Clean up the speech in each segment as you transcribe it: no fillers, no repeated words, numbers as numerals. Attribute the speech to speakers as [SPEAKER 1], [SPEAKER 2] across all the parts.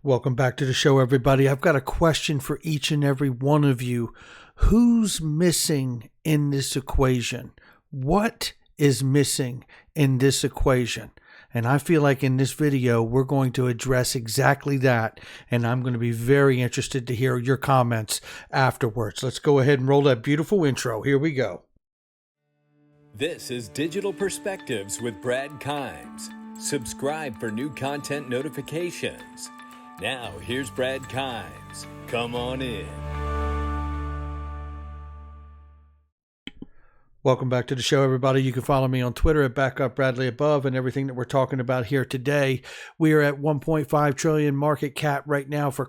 [SPEAKER 1] Welcome back to the show, everybody. I've got a question for each and every one of you. Who's missing in this equation? What is missing in this equation? And I feel like in this video, we're going to address exactly that. And I'm going to be very interested to hear your comments afterwards. Let's go ahead and roll that beautiful intro. Here we go.
[SPEAKER 2] This is Digital Perspectives with Brad Kimes. Subscribe for new content notifications. Now, here's Brad Kimes. Come on in.
[SPEAKER 1] Welcome back to the show, everybody. You can follow me on Twitter at BackupBradleyAbove, and everything that we're talking about here today. We are at 1.5 trillion market cap right now for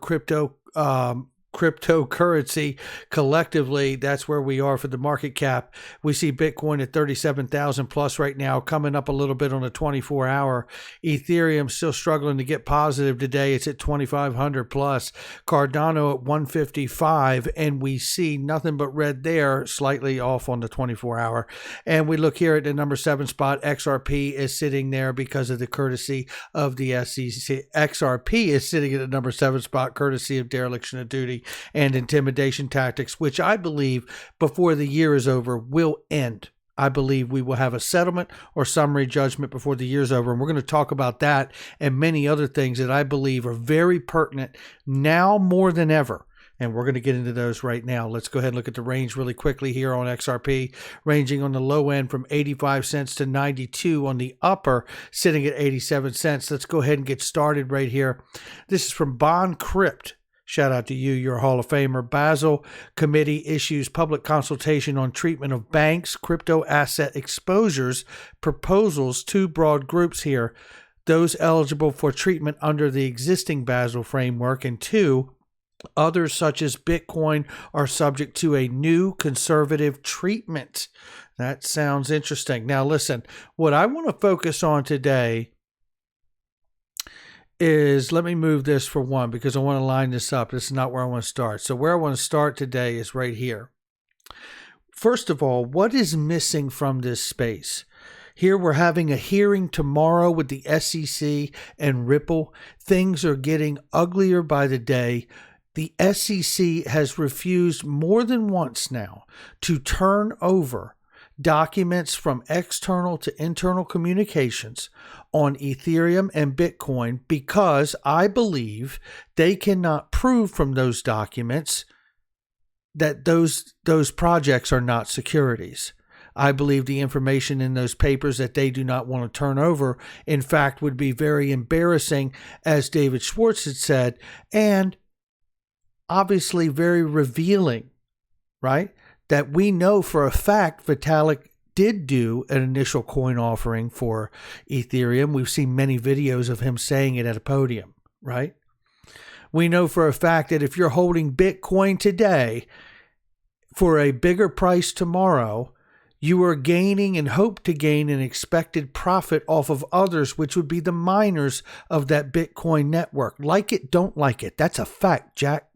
[SPEAKER 1] cryptocurrency collectively. That's where we are for the market cap. We see Bitcoin at 37,000 plus right now, coming up a little bit on a 24-hour. Ethereum still struggling to get positive today. It's at 2,500 plus. Cardano at 155, and we see nothing but red there, slightly off on the 24-hour. And we look here at the number 7 spot. XRP is sitting there because of the courtesy of the SEC. XRP is sitting at the number 7 spot, courtesy of dereliction of duty and intimidation tactics, which I believe before the year is over will end. I believe we will have a settlement or summary judgment before the year's over. And we're going to talk about that and many other things that I believe are very pertinent now more than ever. And we're going to get into those right now. Let's go ahead and look at the range really quickly here on XRP, ranging on the low end from 85 cents to 92, on the upper sitting at 87 cents. Let's go ahead and get started right here. This is from Bond Crypt. Shout out to you, you're a Hall of Famer. Basel Committee issues public consultation on treatment of banks' crypto asset exposures. Proposals, two broad groups here. Those eligible for treatment under the existing Basel framework, and two, others such as Bitcoin are subject to a new conservative treatment. That sounds interesting. Now listen, what I want to focus on today is, let me move this for one because I want to line this up. This is not where I want to start. So where I want to start today is right here. First of all, what is missing from this space? Here we're having a hearing tomorrow with the SEC and Ripple. Things are getting uglier by the day. The SEC has refused more than once now to turn over documents from external to internal communications on Ethereum and Bitcoin because I believe they cannot prove from those documents that those projects are not securities. I believe the information in those papers that they do not want to turn over, in fact, would be very embarrassing, as David Schwartz had said, and obviously very revealing, right? That we know for a fact Vitalik did do an initial coin offering for Ethereum. We've seen many videos of him saying it at a podium, right? We know for a fact that if you're holding Bitcoin today for a bigger price tomorrow, you are gaining and hope to gain an expected profit off of others, which would be the miners of that Bitcoin network. Like it, don't like it. That's a fact, Jack.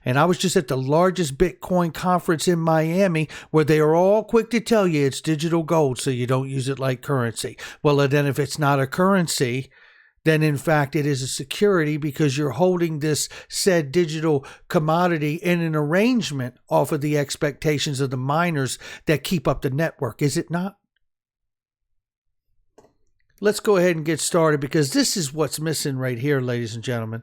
[SPEAKER 1] And I was just at the largest Bitcoin conference in Miami where they are all quick to tell you it's digital gold, so you don't use it like currency. Well, then if it's not a currency, then in fact it is a security because you're holding this said digital commodity in an arrangement off of the expectations of the miners that keep up the network, is it not? Let's go ahead and get started because this is what's missing right here, ladies and gentlemen.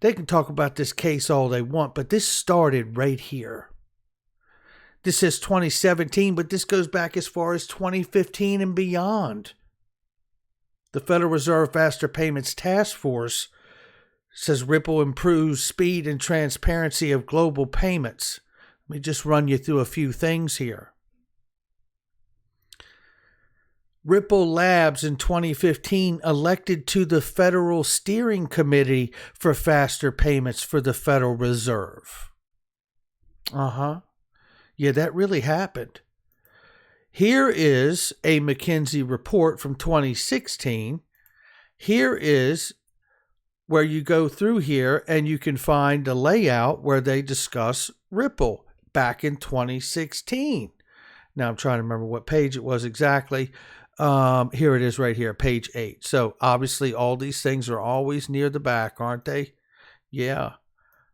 [SPEAKER 1] They can talk about this case all they want, but this started right here. This says 2017, but this goes back as far as 2015 and beyond. The Federal Reserve Faster Payments Task Force says Ripple improves speed and transparency of global payments. Let me just run you through a few things here. Ripple Labs in 2015 elected to the Federal Steering Committee for Faster Payments for the Federal Reserve. Yeah, that really happened. Here is a McKinsey report from 2016. Here is where you go through here and you can find the layout where they discuss Ripple back in 2016. Now I'm trying to remember what page it was exactly. Here it is right here, page 8. So obviously all these things are always near the back, aren't they? Yeah.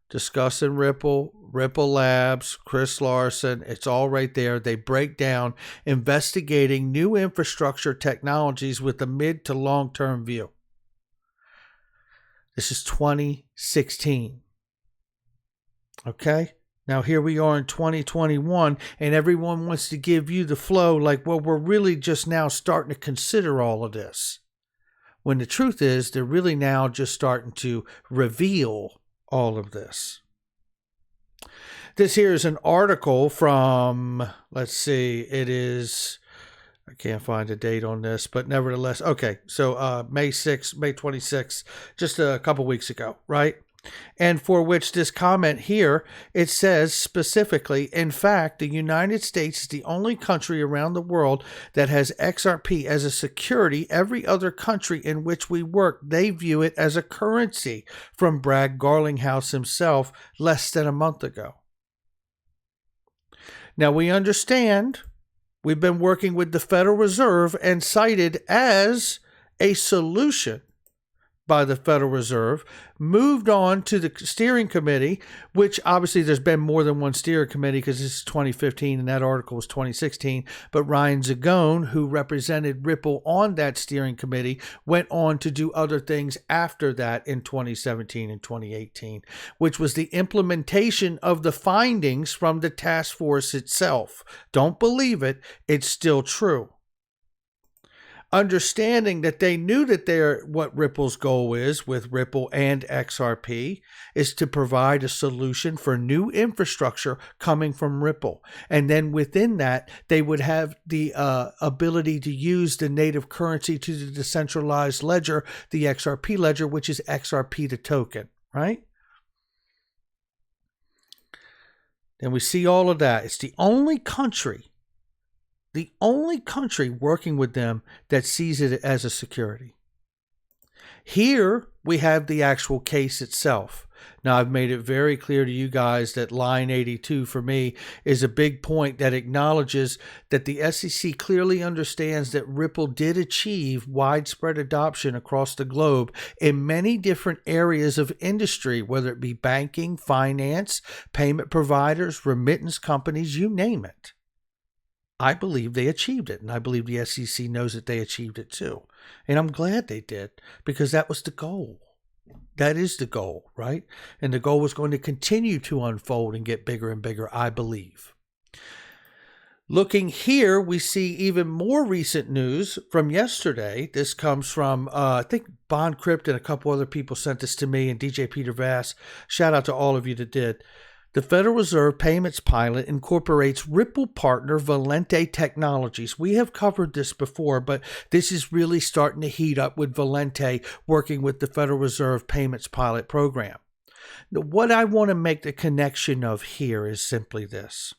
[SPEAKER 1] Discussing Ripple, Ripple Labs, Chris Larson. It's all right there. They break down investigating new infrastructure technologies with a mid to long-term view. This is 2016. Okay? Now here we are in 2021, and everyone wants to give you the flow like, well, we're really just now starting to consider all of this. When the truth is, they're really now just starting to reveal all of this. This here is an article from, let's see, it is, I can't find a date on this, but nevertheless, okay, so May 26th, just a couple weeks ago, right? And for which this comment here, it says specifically, in fact, the United States is the only country around the world that has XRP as a security. Every other country in which we work, they view it as a currency, from Brad Garlinghouse himself less than a month ago. Now we understand we've been working with the Federal Reserve and cited as a solution by the Federal Reserve, moved on to the steering committee, which obviously there's been more than one steering committee because this is 2015 and that article was 2016. But Ryan Zagone, who represented Ripple on that steering committee, went on to do other things after that in 2017 and 2018, which was the implementation of the findings from the task force itself. Don't believe it, it's still true. Understanding that they knew that what Ripple's goal is with Ripple and XRP is to provide a solution for new infrastructure coming from Ripple. And then within that, they would have the ability to use the native currency to the decentralized ledger, the XRP ledger, which is XRP the token, right? And we see all of that. It's the only country working with them that sees it as a security. Here we have the actual case itself. Now, I've made it very clear to you guys that line 82 for me is a big point that acknowledges that the SEC clearly understands that Ripple did achieve widespread adoption across the globe in many different areas of industry, whether it be banking, finance, payment providers, remittance companies, you name it. I believe they achieved it, and I believe the SEC knows that they achieved it too. And I'm glad they did, because that was the goal. That is the goal, right? And the goal was going to continue to unfold and get bigger and bigger, I believe. Looking here, we see even more recent news from yesterday. This comes from, I think, Bond Crypt and a couple other people sent this to me, and DJ Peter Vass. Shout out to all of you that did. The Federal Reserve Payments Pilot incorporates Ripple partner Valente Technologies. We have covered this before, but this is really starting to heat up with Valente working with the Federal Reserve Payments Pilot program. Now, what I want to make the connection of here is simply this.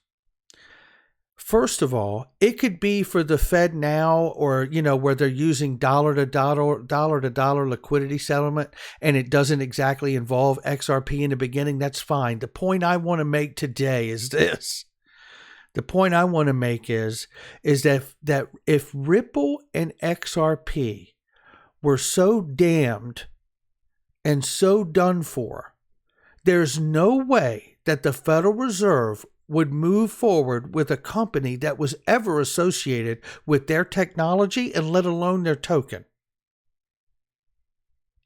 [SPEAKER 1] First of all, it could be for the Fed now, or, where they're using dollar to dollar liquidity settlement, and it doesn't exactly involve XRP in the beginning. That's fine. The point I want to make today is this. The point I want to make is that if Ripple and XRP were so damned and so done for, there's no way that the Federal Reserve would move forward with a company that was ever associated with their technology and let alone their token.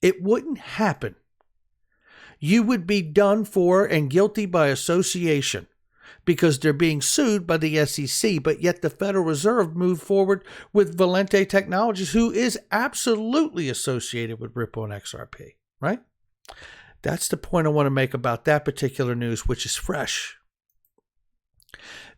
[SPEAKER 1] It wouldn't happen. You would be done for and guilty by association because they're being sued by the SEC, but yet the Federal Reserve moved forward with Valente Technologies, who is absolutely associated with Ripple and XRP, right? That's the point I want to make about that particular news, which is fresh.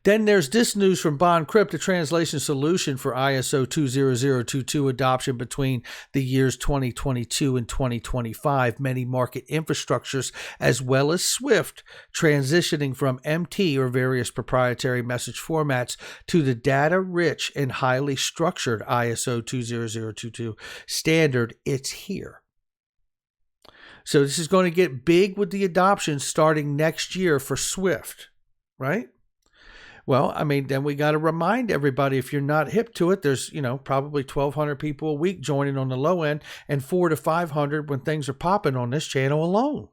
[SPEAKER 1] Then there's this news from Bond Crypt, a translation solution for ISO 20022 adoption between the years 2022 and 2025. Many market infrastructures, as well as SWIFT, transitioning from MT or various proprietary message formats to the data-rich and highly structured ISO 20022 standard. It's here. So this is going to get big with the adoption starting next year for SWIFT, right? Well, I mean, then we got to remind everybody, if you're not hip to it, there's, probably 1,200 people a week joining on the low end and 400 to 500 when things are popping on this channel alone.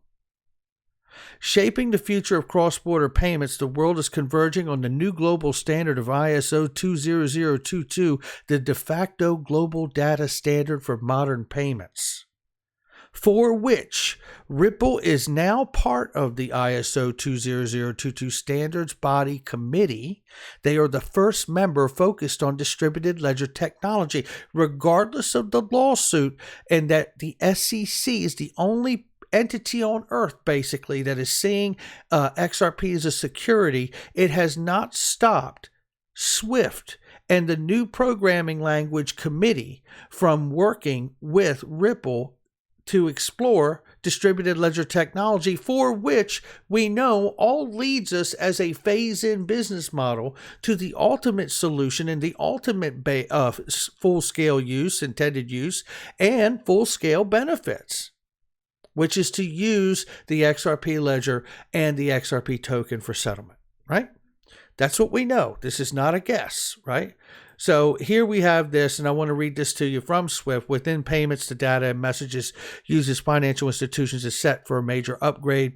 [SPEAKER 1] Shaping the future of cross-border payments, the world is converging on the new global standard of ISO 20022, the de facto global data standard for modern payments, for which Ripple is now part of the ISO 20022 Standards Body Committee. They are the first member focused on distributed ledger technology, regardless of the lawsuit, and that the SEC is the only entity on earth, basically, that is seeing XRP as a security. It has not stopped SWIFT and the new programming language committee from working with Ripple to explore distributed ledger technology, for which we know all leads us as a phase-in business model to the ultimate solution and the ultimate full-scale use, intended use, and full-scale benefits, which is to use the XRP ledger and the XRP token for settlement, right? That's what we know. This is not a guess, right? So here we have this, and I want to read this to you from SWIFT. Within payments, the data and messages used as financial institutions is set for a major upgrade.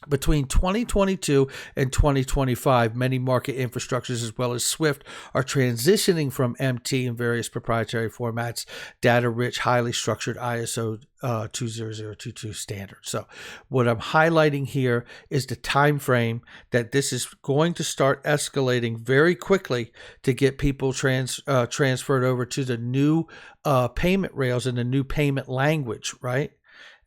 [SPEAKER 1] Between 2022 and 2025, many market infrastructures as well as SWIFT are transitioning from MT and various proprietary formats, data-rich, highly structured ISO 20022 standards. So what I'm highlighting here is the time frame that this is going to start escalating very quickly to get people transferred over to the new payment rails and the new payment language, right?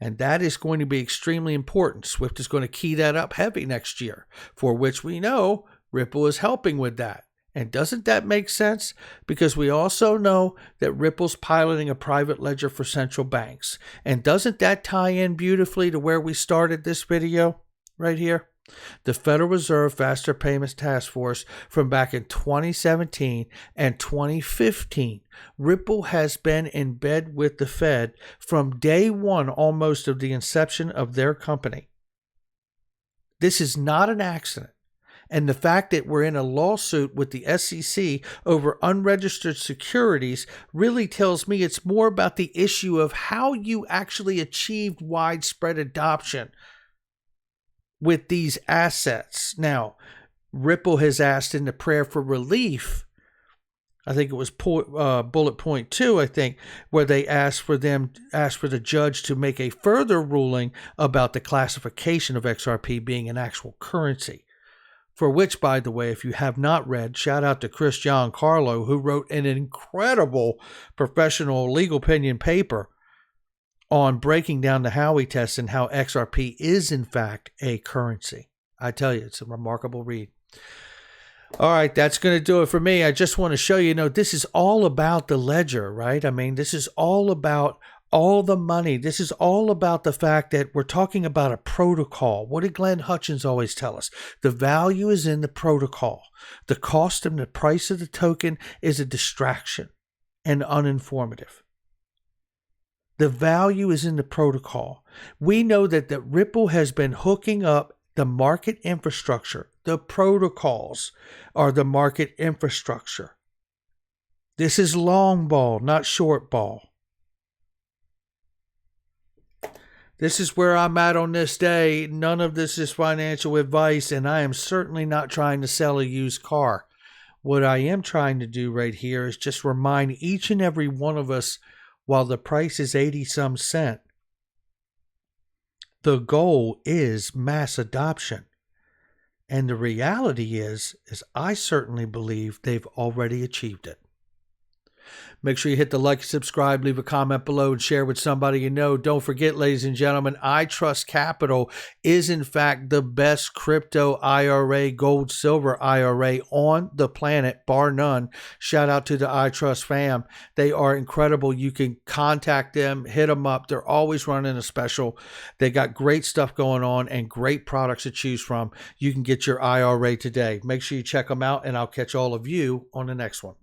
[SPEAKER 1] And that is going to be extremely important. SWIFT is going to key that up heavy next year, for which we know Ripple is helping with that. And doesn't that make sense? Because we also know that Ripple's piloting a private ledger for central banks. And doesn't that tie in beautifully to where we started this video right here? The Federal Reserve Faster Payments Task Force from back in 2017 and 2015. Ripple has been in bed with the Fed from day one almost of the inception of their company. This is not an accident. And the fact that we're in a lawsuit with the SEC over unregistered securities really tells me it's more about the issue of how you actually achieved widespread adoption with these assets. Now, Ripple has asked in the prayer for relief, I think it was bullet point 2, I think, where they asked for the judge to make a further ruling about the classification of XRP being an actual currency. For which, by the way, if you have not read, shout out to Chris Giancarlo, who wrote an incredible professional legal opinion paper on breaking down the Howey test and how XRP is, in fact, a currency. I tell you, it's a remarkable read. All right, that's going to do it for me. I just want to show you, this is all about the ledger, right? I mean, this is all about all the money. This is all about the fact that we're talking about a protocol. What did Glenn Hutchins always tell us? The value is in the protocol. The cost and the price of the token is a distraction and uninformative. The value is in the protocol. We know that Ripple has been hooking up the market infrastructure. The protocols are the market infrastructure. This is long ball, not short ball. This is where I'm at on this day. None of this is financial advice, and I am certainly not trying to sell a used car. What I am trying to do right here is just remind each and every one of us, while the price is 80-some cent, the goal is mass adoption. And the reality is I certainly believe they've already achieved it. Make sure you hit the like and subscribe, leave a comment below, and share with somebody you know. Don't forget, ladies and gentlemen, iTrust Capital is, in fact, the best crypto IRA, gold, silver IRA on the planet, bar none. Shout out to the iTrust fam. They are incredible. You can contact them, hit them up. They're always running a special. They got great stuff going on and great products to choose from. You can get your IRA today. Make sure you check them out, and I'll catch all of you on the next one.